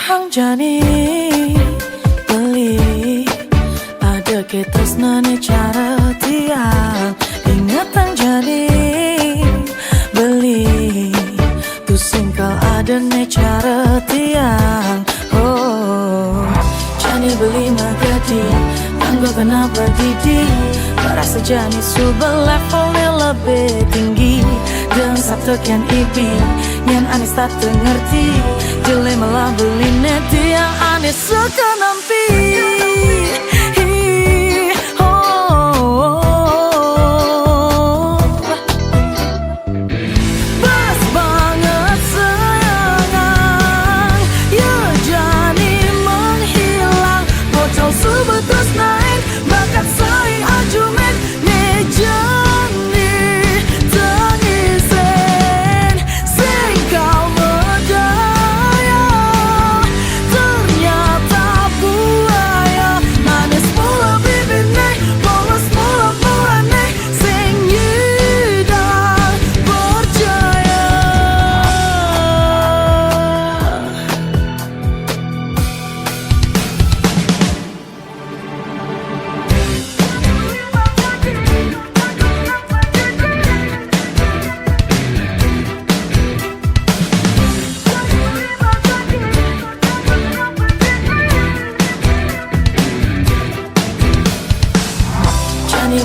hang jani beli ada ketas nane cara tiang ingatan jadi beli tu singkal ada ne cara tiang oh jani beli magadi tanggo kenapa didi merasa jani subah levelnya lebih tinggi dan sabtu kian ibi yang aneh tak ngerti jele malah beli net yang aneh suka nampi.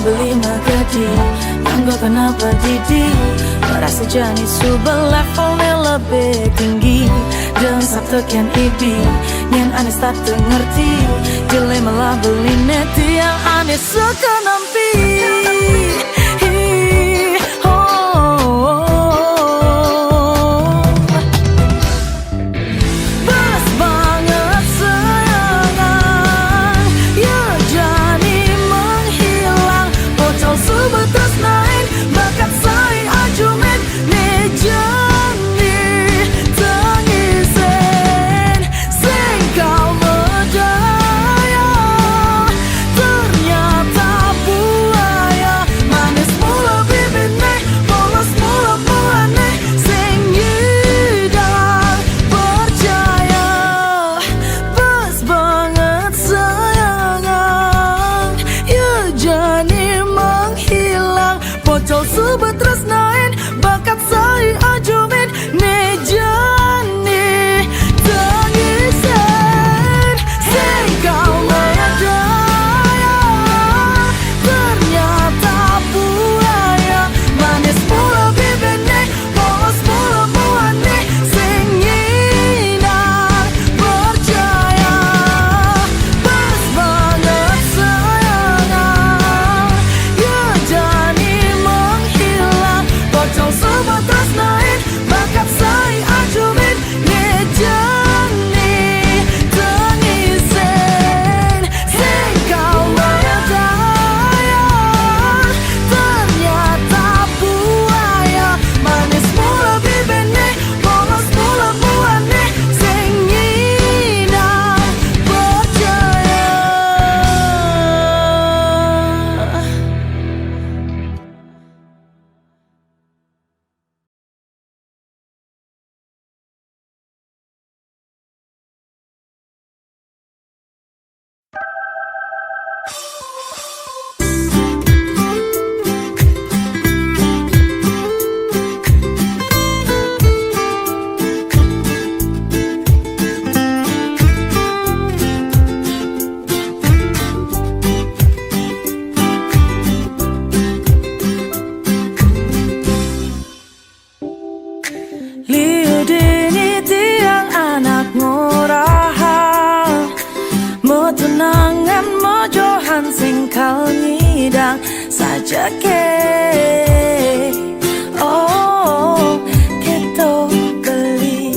Beli magadi tanggo kenapa didi merasa jani subah levelnya lebih tinggi dan sabtu kian ibi yang aneh tak ngerti jele malah beli net yang aneh suka nampi. Sobat tresnain bakat saya ajumin ne jani tangisan sing kau menyadaya ternyata buaya manis mula bibirnya polos mula muane sing nyinar percaya pas banget sayangan ya jani Bocol sobat tresnain bakat saya ajumin ne jani tangisen sing kau menyadaya ternyata buaya manis mula bibirnya polos mula muane sing nyinar percaya. Liudini tiang anak murahan mo tunangan mo johan singkal ngidang saja ke oh keto beli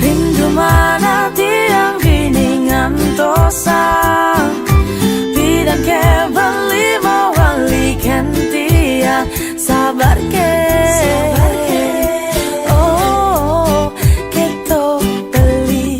rindu mana tiang biningan tosang bidang ke beli mau balikan tiang sabar ke oh keto beli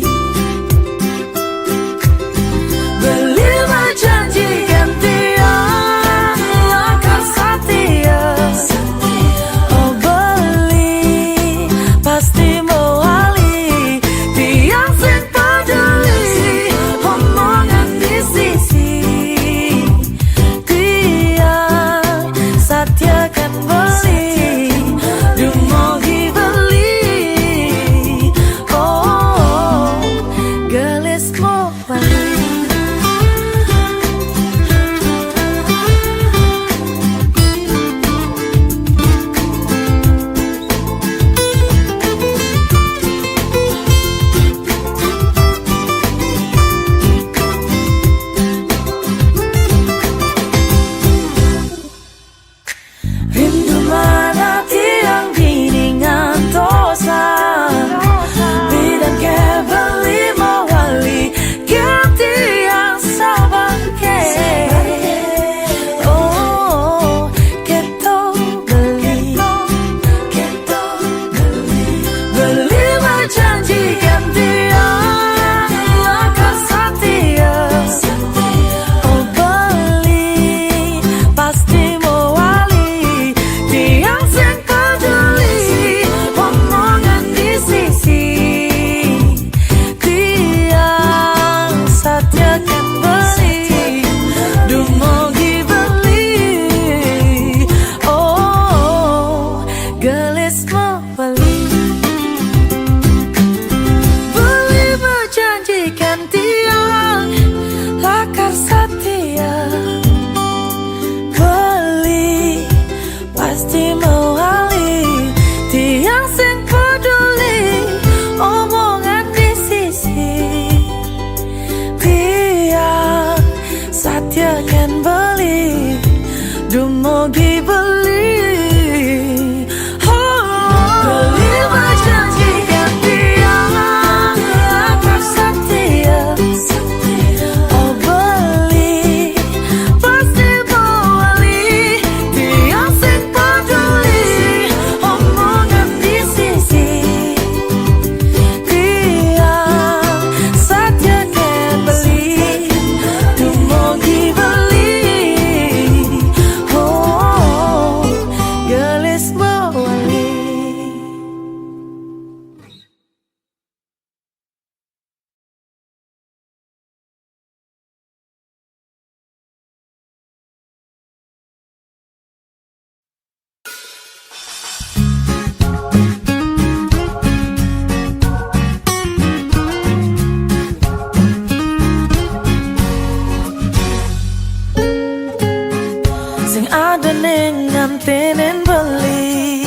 ada ning ngantinin beli,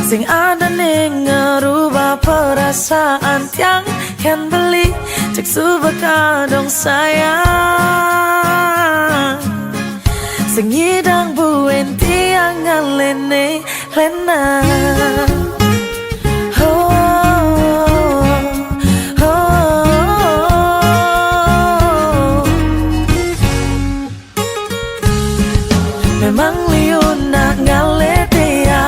sing ada ning ngerubah perasaan yang kan beli. Cek suba kadong sayang, sing ngidang buen tiang ngalene lena. Memang liun nak ngalet dia,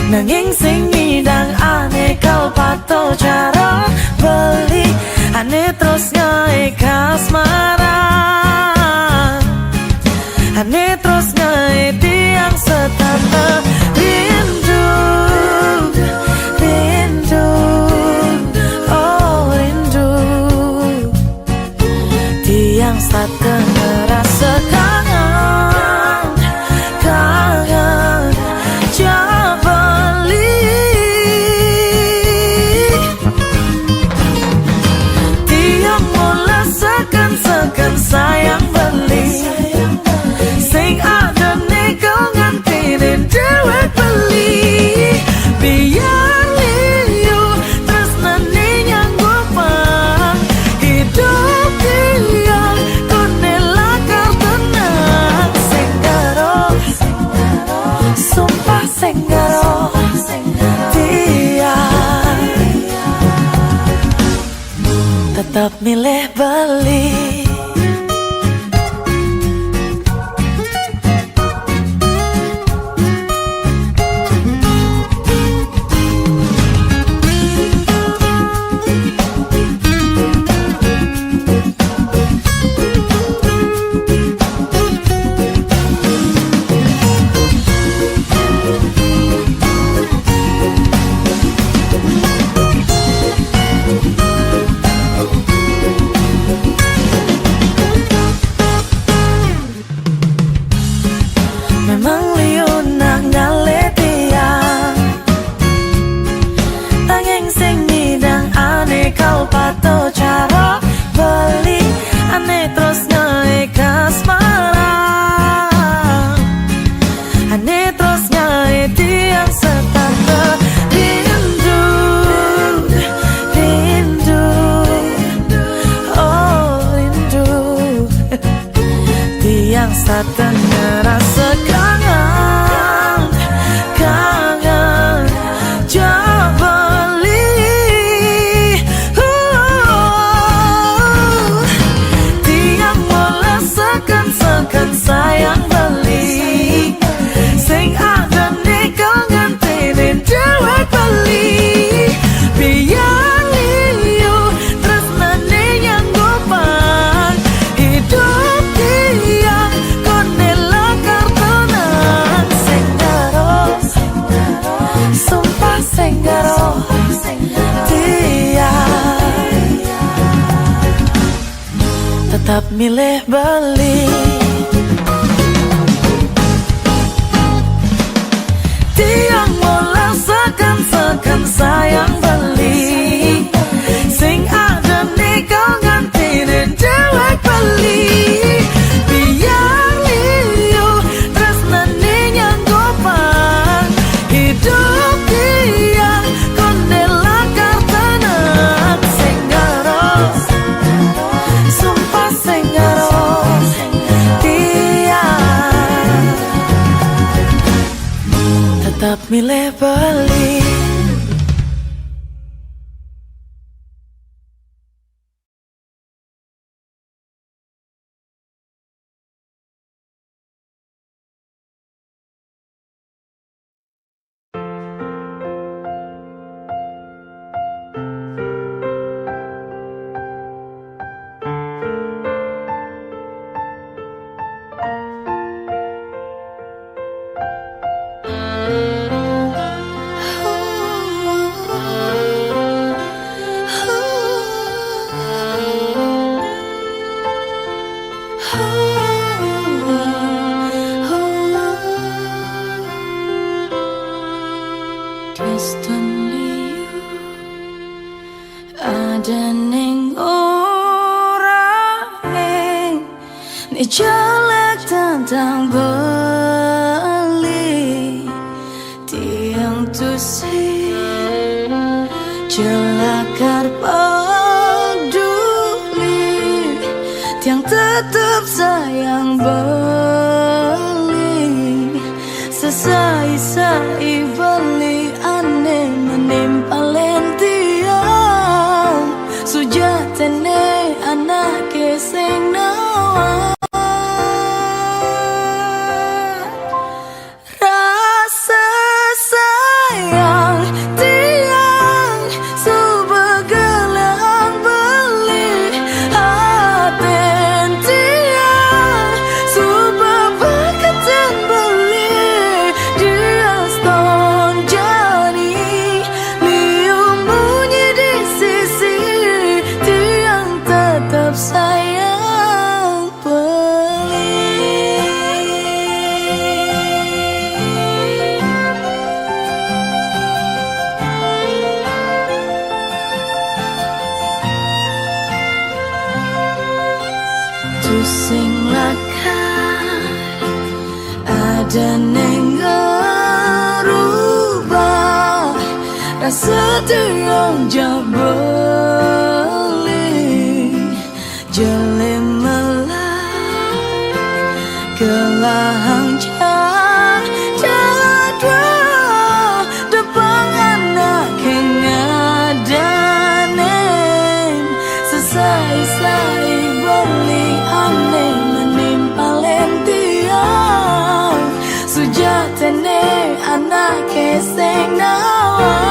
nanging sing midang ane kau pato cara beli, ane terus ngai kasmaran, ane terus ngai tiang setanda rindu, rindu, oh rindu, tiang setanda rasa sayang beli, sing ada nego ngantinin dewek beli. Biar liu terus nani nyanggup pang hidup dia kunela kartenang. Senggaro, sumpah senggaro dia tetap milih beli. Memang liun nak ngalet dia, tanging sing midang ane kau pato cara beli, ane terus ngai kasmaran, ane terus ngai tiang setanda rindu, rindu, oh rindu, tiang setanda rasa kangen, kangen coba beli. Tiang mulai sekan sayang beli, sing ada nego ngantinin dewek beli. Biar liu terus nani nyanggup pang hidup dia konela kartenang. Senggaro, sumpah senggaro dia tetap milih beli. Tiang mulai sekan sayang beli, sing ada nego ngantinin dewek beli. Biar liu terus nani nyanggup pang hidup dia konela kartenang. Senggaro, sumpah senggaro dia tetap milih beli. Ni jelek tentang beli tiang tusi jelakar peduli tiang tetap sayang beli sesai-sai beli aneh menimpa lentiang sujatene anak keseng nawa sing lakar ada neng ngerubah rasa tiang jabeli jelim melah kelahang jadwa depan anak yang ada neng sesai-sai beli aneh menimpa lentiang sujatene anak keseng nawa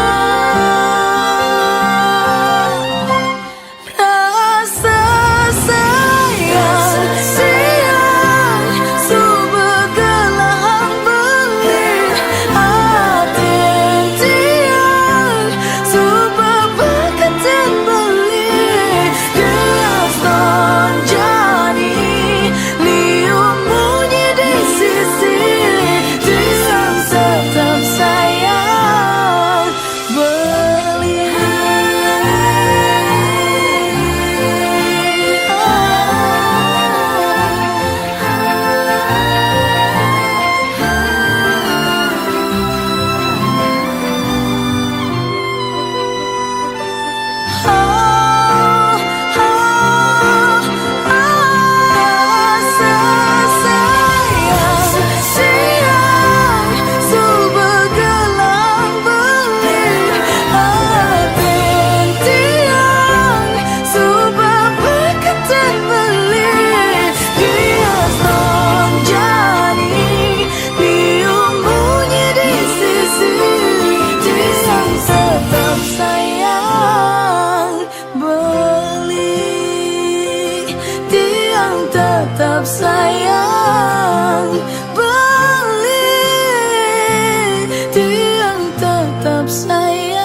rasa sayang siang subegelahan beli hati tiang subebekatan beli dia sonjani lium bunyi di sisi tiang tetap sayang beli tetap sayang beli tiang tetap sayang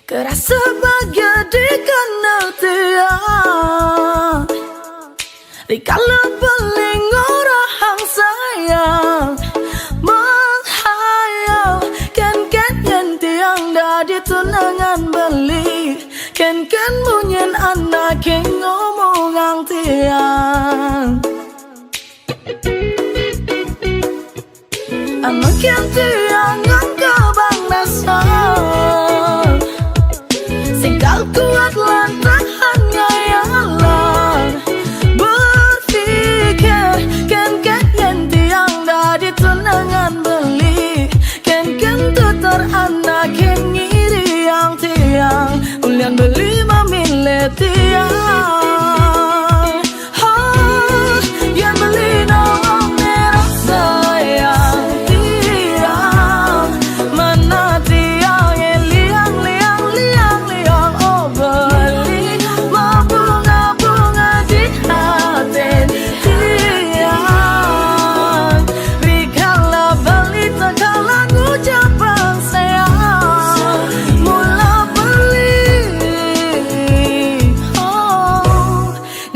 kerasa bahagia dikenal tiang dikala paling orang sayang menghayal ken-ken yang tiang dari tunangan beli ken-ken munyin anak yang ngomong ang tiang anak yang tiang ang kabang nasal singkal kuat lantang hanya yalang berpikir ken-ken yang tiang dari tunangan beli ken-ken tutor anak yang ngiri yang tiang ulian beli memilih tiang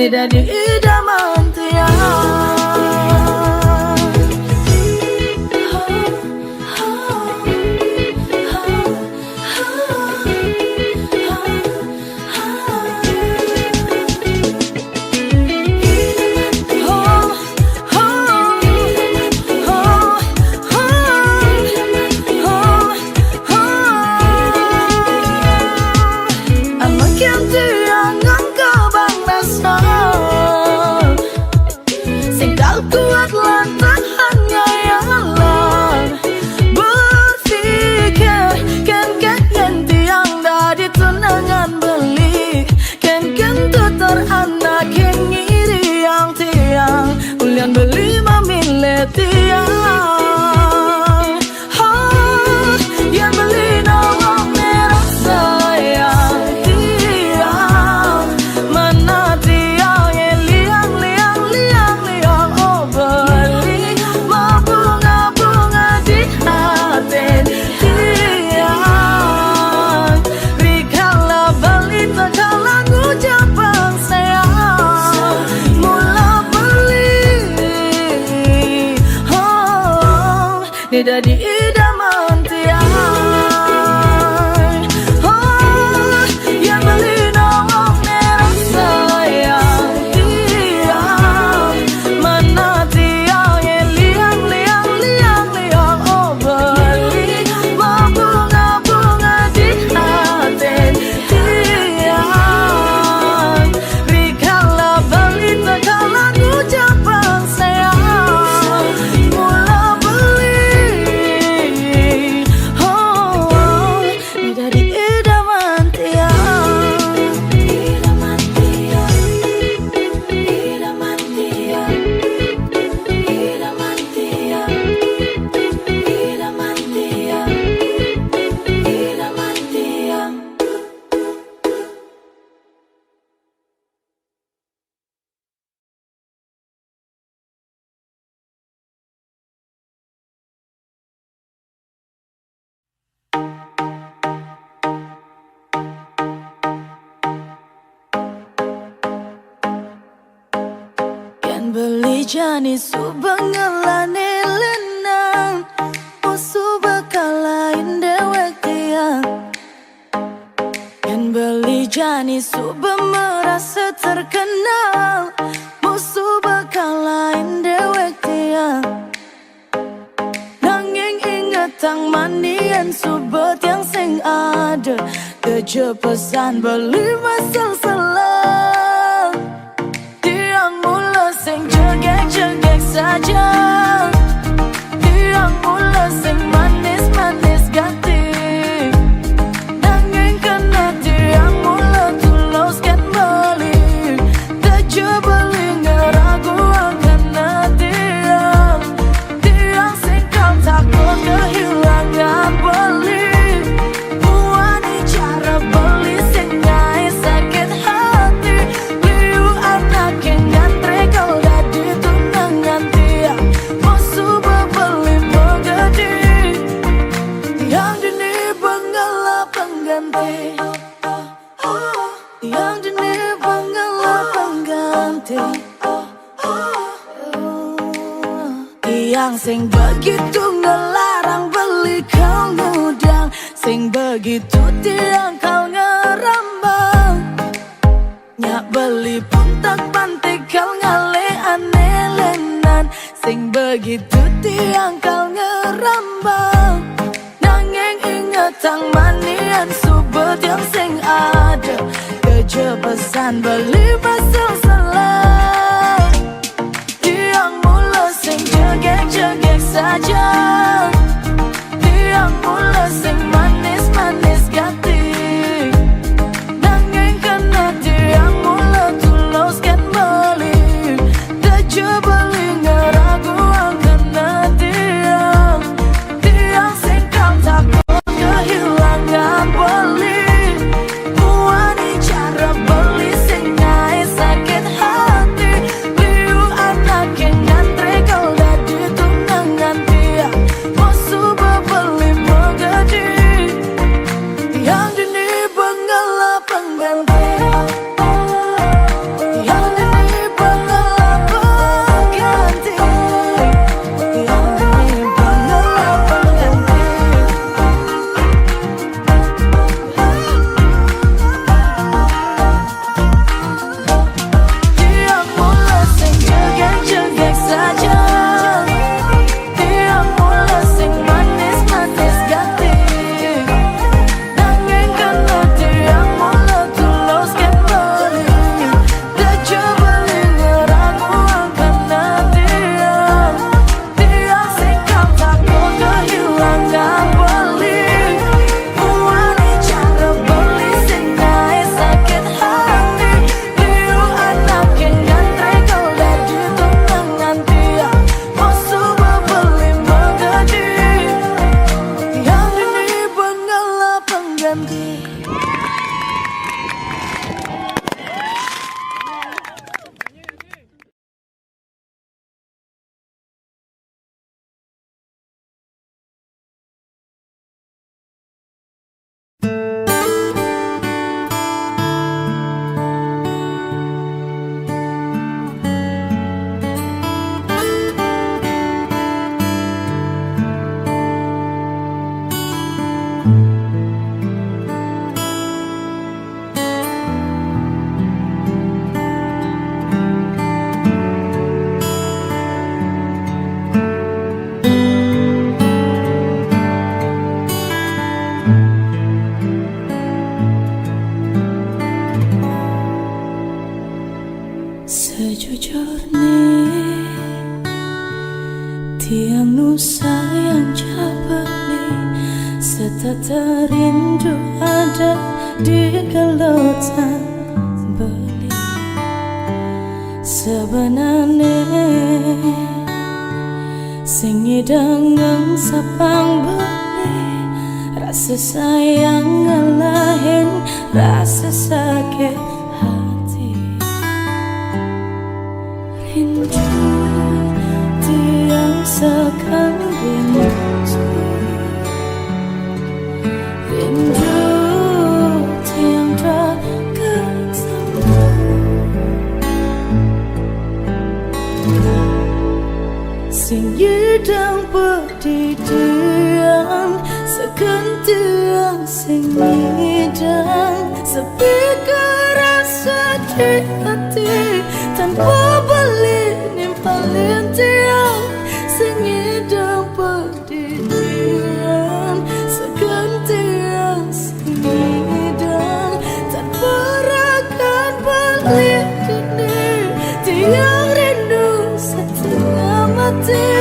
Ni dadi idaman tiang. Kuat lantaran hanya ya Allah berpikir kan yang tiang dari tunangan beli kan tutor anak yang ngiri yang tiang ulian beli memilih tiang yang beli nolong merah sayang tiang mana tiang yang liang beli mau bunga di hati tiang rikala beli terkala ngucapang sayang mula beli ni dadi idaman tiang yang beli nolong merah sayang tiang mana tiang yang liang beli mau bunga di hati tiang rikala beli terkala ngucapang sayang mula beli ni dari idaman tiang idaman tiang idaman tiang idaman tiang idaman tiang idaman tiang. Kan beli jani subangalane lenang musuh bakalain dewek tiang kan beli jani suba merasa terkenal musuh bakalain dewek tiang nanging inget tang mandian subet yang sing ada kejepesan beli masal salah tiang mula sing jegek saja tiang mula sing manis ganti nanging kena tiang mula tulus kan balik tak beli ngeragu kena tiang sing kau takut kehilangan beli buani cara beli sing nyai sakit hati liu anak yang ngantre kau dadi tunangan tiang musuh beli menggadi yang dini bangala pengganti yang dini bangala pengganti yang sing begitu ngelarang beli kau ngudang sing begitu tiang kau ngerambang nyak beli pun tak pantik kau ngale aneh lenan sing begitu tiang kau ngerambang nanging inget tang manian subet yang sing ada kejepesan beli masal salah tiang mula sing jegek saja tiang mula sing manis ganti nanging kena tiang mula tulus kan balik tak beli ngeragu kena tiang sing kau takut kehilangan beli buani cara beli sing nyai Sejujurnya tiang nusa yang jabali setata rindu ada di gelotan beli. Sebenarnya sing ngidang sapang beli, rasa sayang ngalahin rasa sakit hati. Rindu tiang sekali rindu, rindu tiang tak ketemu. Sing yidang pedidian sekentian sing yidang sepi kerasa di hati tanpa beli nimpalin tiang sing yidang pedidian sekentian sing yidang tanpa rakan beli dini tiang rindu setengah mati.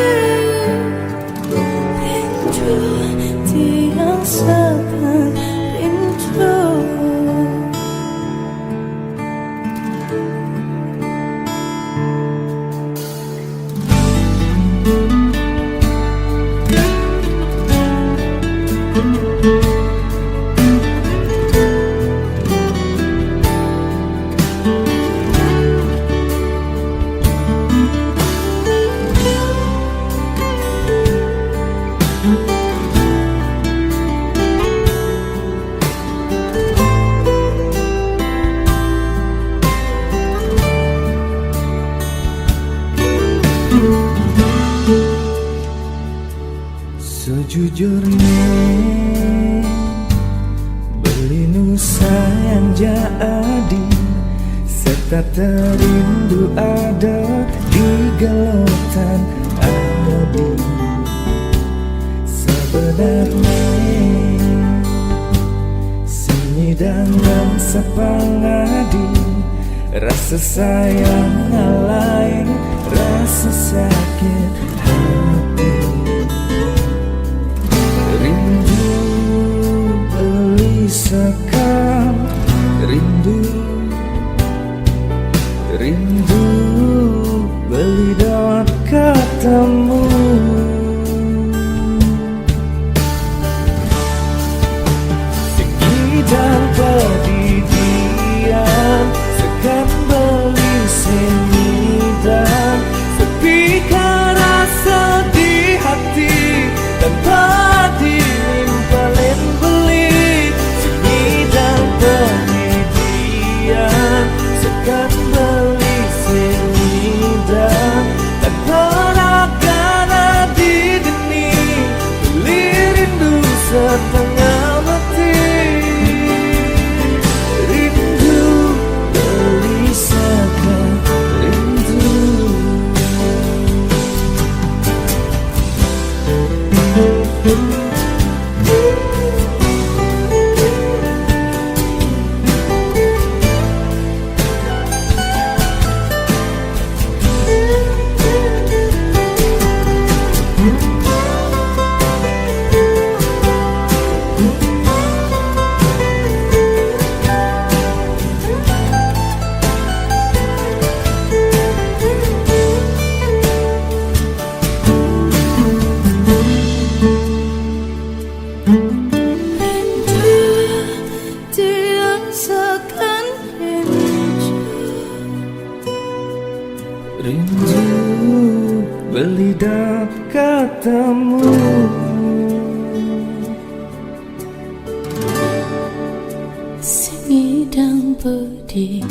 Rindu tiang sekali rindu. Sejujurnya beli nusa yang jadi setata rindu ada di gelotan adi. Sebenarnya sinyidangan sepangadi rasa sayang ngalahin rasa sakit hati. Rindu beli sekam, rindu, rindu beli dawat ketemu. Segidang pedidian sekan beli senidang sepi kerasa di hati tanpa dilimpalin beli. Segidang pedidian sekan beli senidang tanpa rakan di dini beli rindu setengah mati. Rindu beli sekali rindu. Rindu beli dak ketemu. Semidang pedidian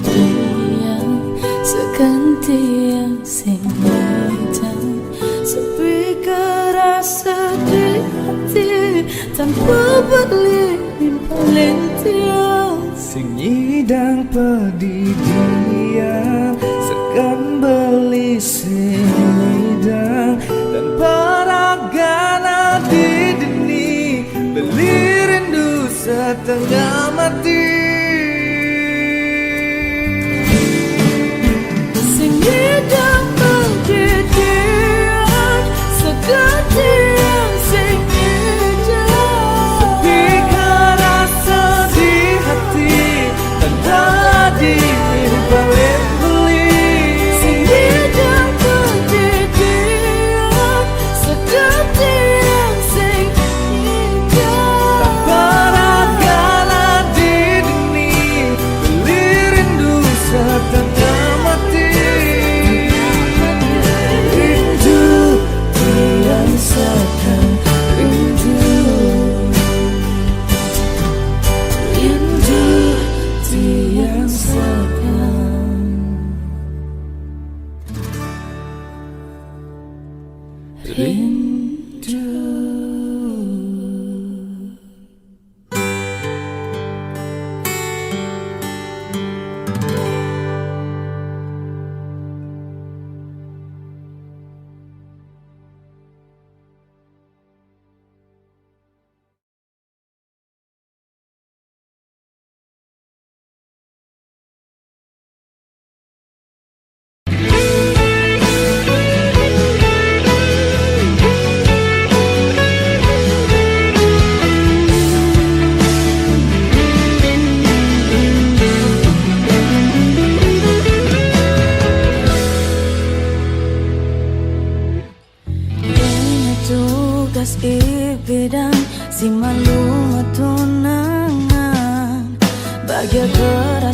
sekentian singidang sepi kerasa di hati tanpa beli nimpalin tiang. Singidang pedidian sekan beli senidang dan paragana di dini beli rindu setengah mati. Sing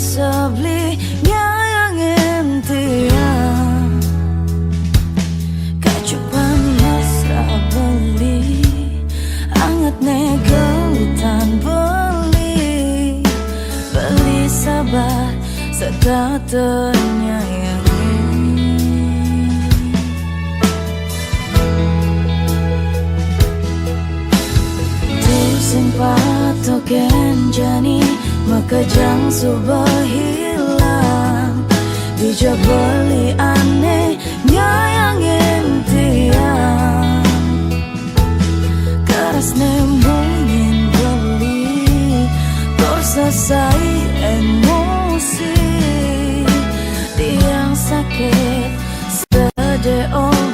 sebeli yang entian kacupan mesra beli anget negelutan beli sabar serta ternyayangi Simpato kenjani makajang subah hilang Bija beli aneh nyayang entian Keras nembungin beli Tersesai emosi Tiang sakit sedih beli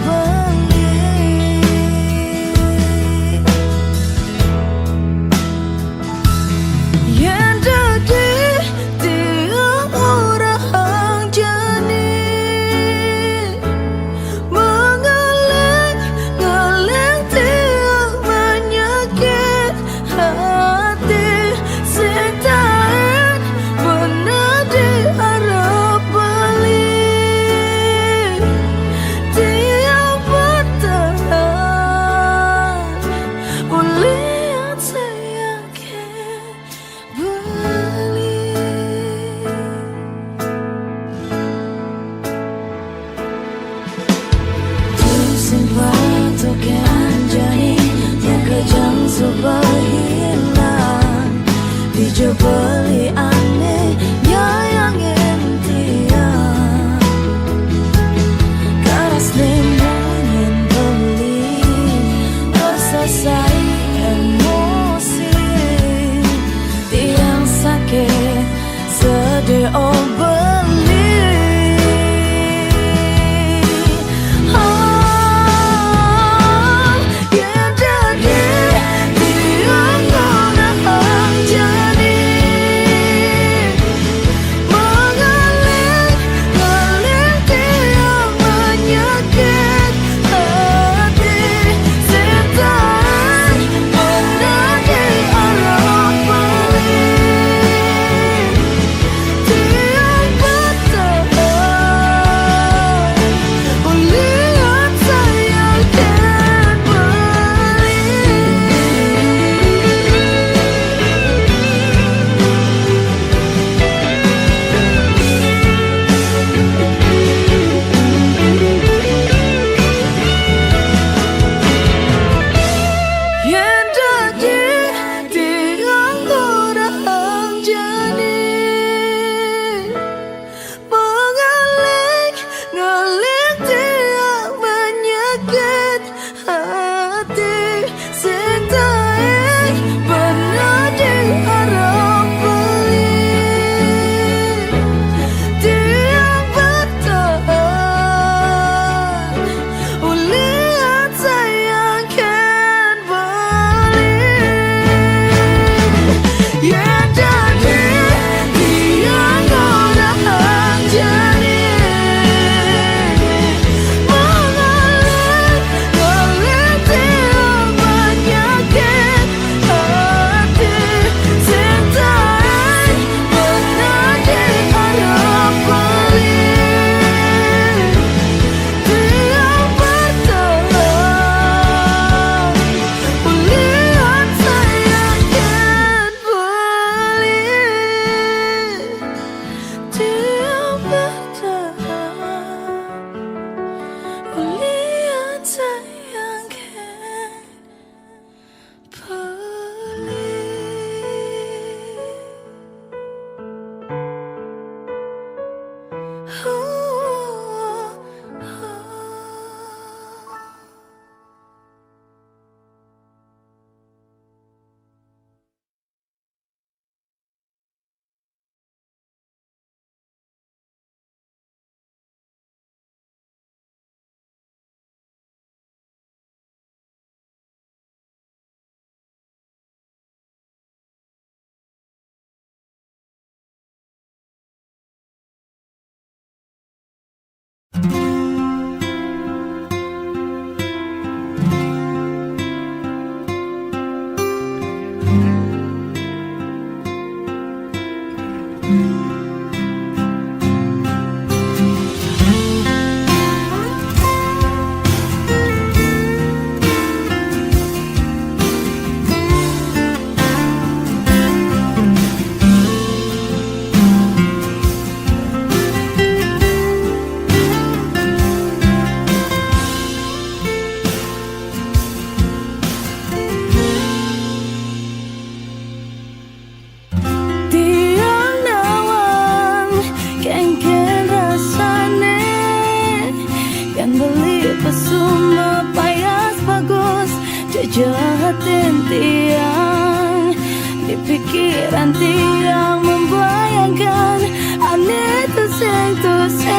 Simpato kenjani makajang subah hilang Bija beli aneh nyayang entian Keras nembungin beli Tersesai emosi Tiang sakit sedih beli Tiang jahatin tiang, di pikiran tiang membayangkan aneh tuseng-tuseng.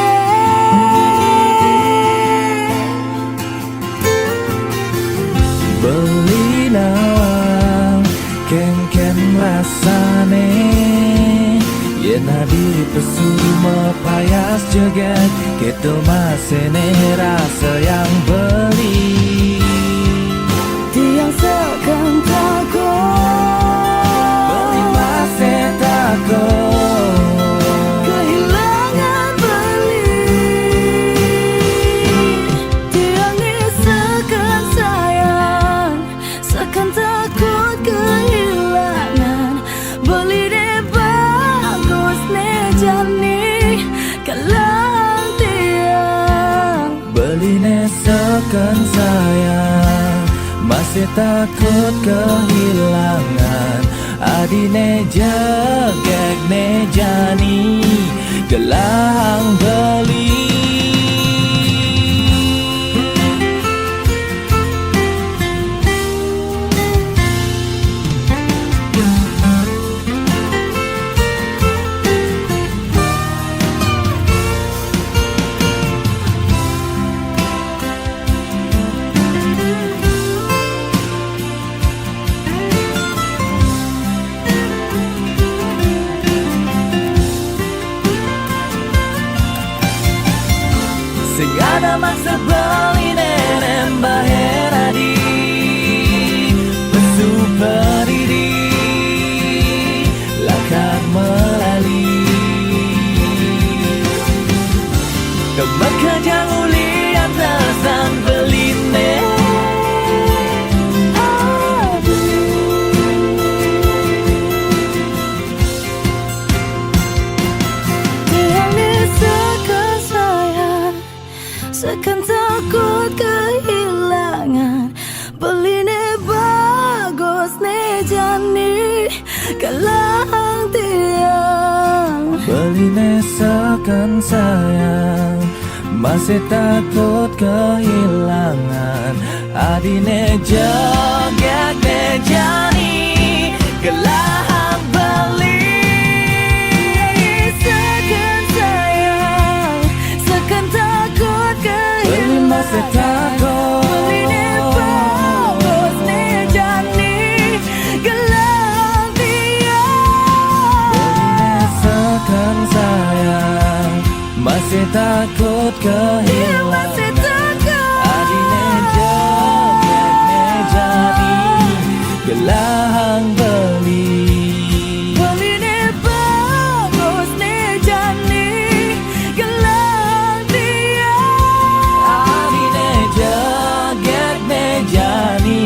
Beli nawang ken-ken rasane, yen di pesuru mepayas jeget, gitu masene rasa yang beli. Tiang seakan takut, Beli masih takut kehilangan beli. Tiang ni seakan sayang, seakan takut kehilangan beli. Deh bagus ne jani kalang tiang. Beli nesekan sayang, masih takut kehilangan adine jegek ne jani gelang beli. Sing ada maksa beli nenek bahera di pesu pendiri lakar melali teman kerja uli atasan beli nenek. Seakan takut kehilangan beli ne bagus ne jani kalang tiang. Beli nesekan sayang, masih takut kehilangan adine jogek ne jani gelang beli. Seakan sayang, seakan takut Beli masih takut, beli ne bagus ne jani kalang tiang. Beli nesekan sayang, masih takut kehilangan Masih takut adine jogek ne jani gelang beli. beli ne bagus ne jani kalang tiang. Adine jogek ne jani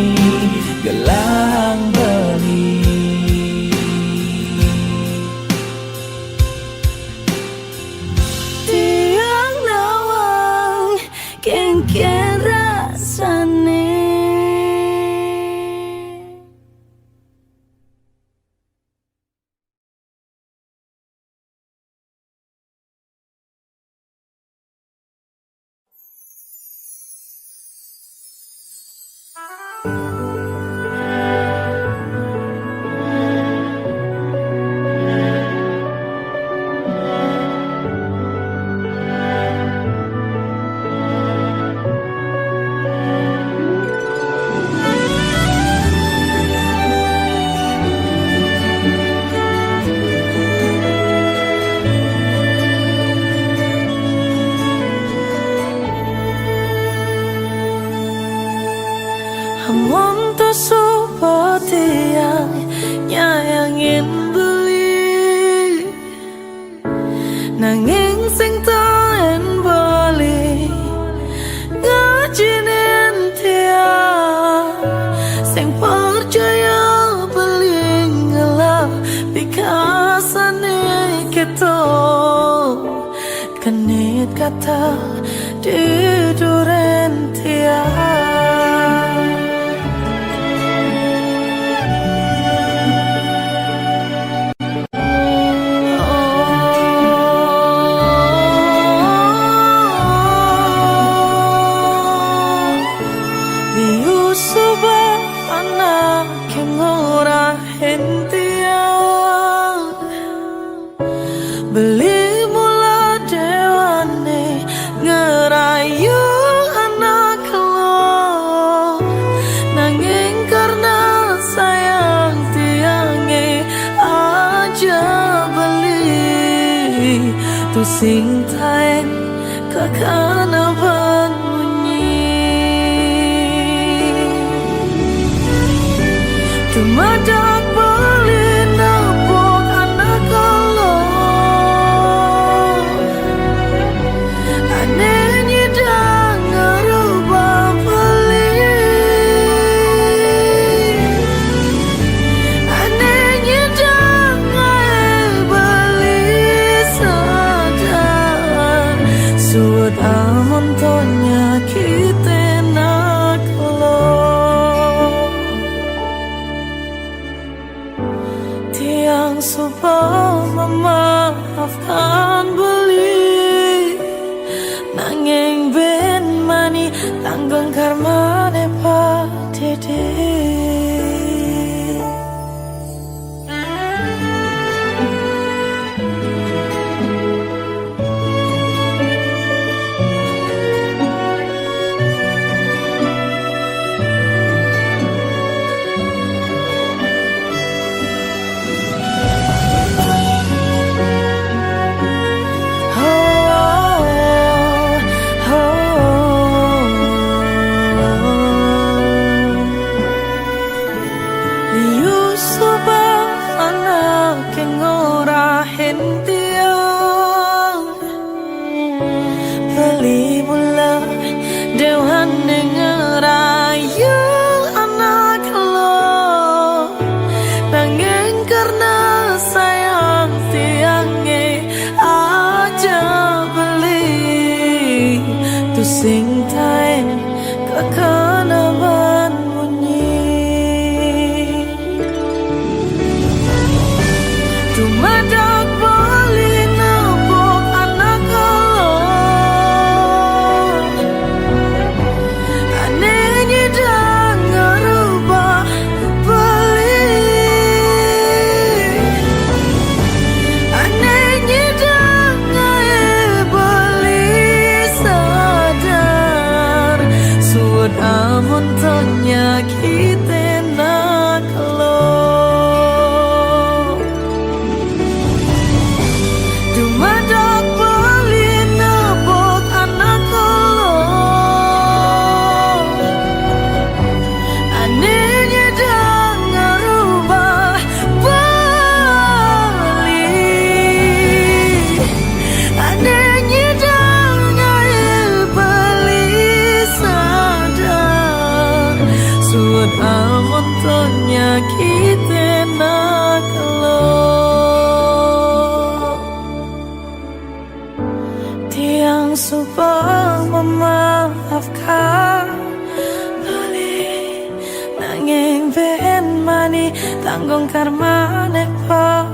gelang beli. Tiang nawang ken-ken rasane. Amun tu seperti yang nyayangin beli, nanging sing taen bali ngajinin tiang. Sing percaya beli ngelap pikasane keto kenit kata di duren tiang. tu sing taen kakana bunyi tumadak balik napok anak kalau anehnya dengar ubah balik anehnya dengar balik sadar suat amon tonya kita nak lo tiang supaya memaafkan beli nanging ben mani tanggung karma nepa dede beli mula dewan dengar ayu anak lo nanging karena sayang tiangnya aja beli tu sing taen kakana bunyi tu madak bali napok anak lo anehnya dengar ubah balik anehnya dengar balik sadar suat amon tonya kita nak lo dumadak bali napok anak lo anehnya dengar ubah balik anehnya dengar balik sadar suat amon tonya kita nak lo tiang supaya memaafkan balik nanging ben mani tanggung karma nepa